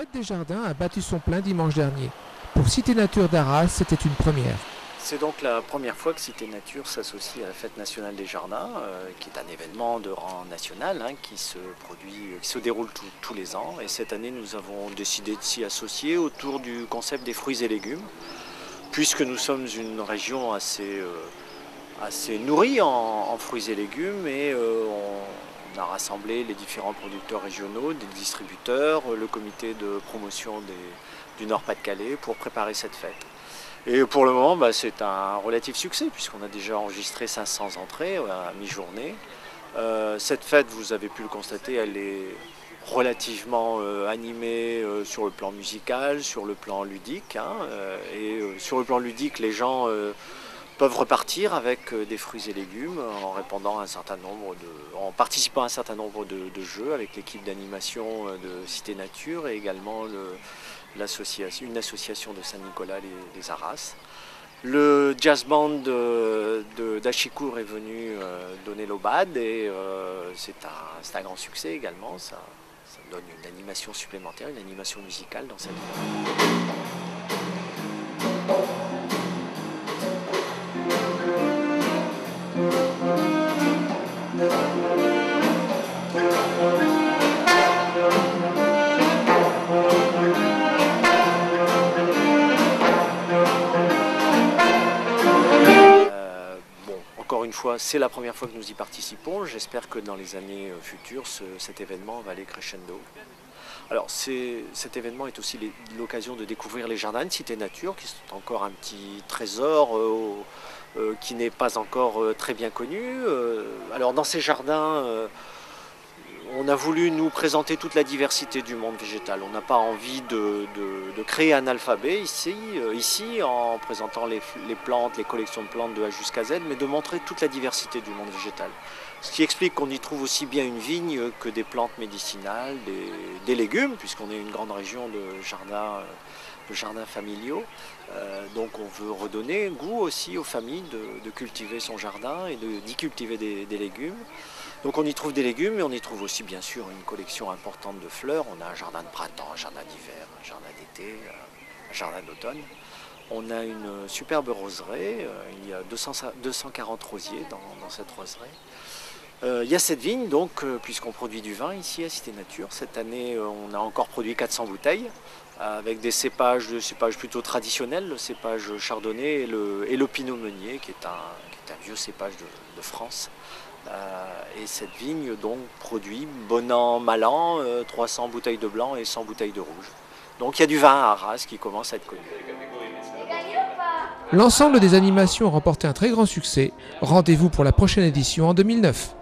fête des jardins a battu son plein dimanche dernier. Pour Cité Nature d'Arras, c'était une première. C'est donc la première fois que Cité Nature s'associe à la Fête nationale des jardins, qui est un événement de rang national qui se déroule tous les ans. Et cette année, nous avons décidé de s'y associer autour du concept des fruits et légumes, puisque nous sommes une région assez nourrie en fruits et légumes, et on a rassemblé les différents producteurs régionaux, des distributeurs, le comité de promotion du Nord-Pas-de-Calais pour préparer cette fête. Et pour le moment, c'est un relatif succès puisqu'on a déjà enregistré 500 entrées à mi-journée. Cette fête, vous avez pu le constater, elle est relativement animée sur le plan musical, sur le plan ludique. Sur le plan ludique, les gens peuvent repartir avec des fruits et légumes en en participant à un certain nombre de jeux avec l'équipe d'animation de Cité Nature et également une association de Saint-Nicolas les Arras. Le jazz band d'Achicourt est venu donner l'aubade et c'est un grand succès également. Ça donne une animation supplémentaire, une animation musicale dans cette fête. Encore une fois, c'est la première fois que nous y participons. J'espère que dans les années futures, cet événement va aller crescendo. Alors, cet événement est aussi l'occasion de découvrir les jardins de Cité Nature, qui sont encore un petit trésor qui n'est pas encore très bien connu. Alors, dans ces jardins, on a voulu nous présenter toute la diversité du monde végétal. On n'a pas envie de créer un alphabet ici en présentant les plantes, les collections de plantes de A jusqu'à Z, mais de montrer toute la diversité du monde végétal. Ce qui explique qu'on y trouve aussi bien une vigne que des plantes médicinales, des légumes, puisqu'on est une grande région de jardins familiaux. Donc on veut redonner goût aussi aux familles de cultiver son jardin et d'y cultiver des légumes. Donc on y trouve des légumes, mais on y trouve aussi bien sûr une collection importante de fleurs. On a un jardin de printemps, un jardin d'hiver, un jardin d'été, un jardin d'automne. On a une superbe roseraie, il y a 240 rosiers dans cette roseraie. Il y a cette vigne, donc, puisqu'on produit du vin ici à Cité Nature. Cette année, on a encore produit 400 bouteilles, avec des cépages plutôt traditionnels, le cépage chardonnay et le pinot meunier, qui est un vieux cépage de France. Et cette vigne donc produit, bon an, mal an, 300 bouteilles de blanc et 100 bouteilles de rouge. Donc il y a du vin à Arras qui commence à être connu. L'ensemble des animations a remporté un très grand succès. Rendez-vous pour la prochaine édition en 2009.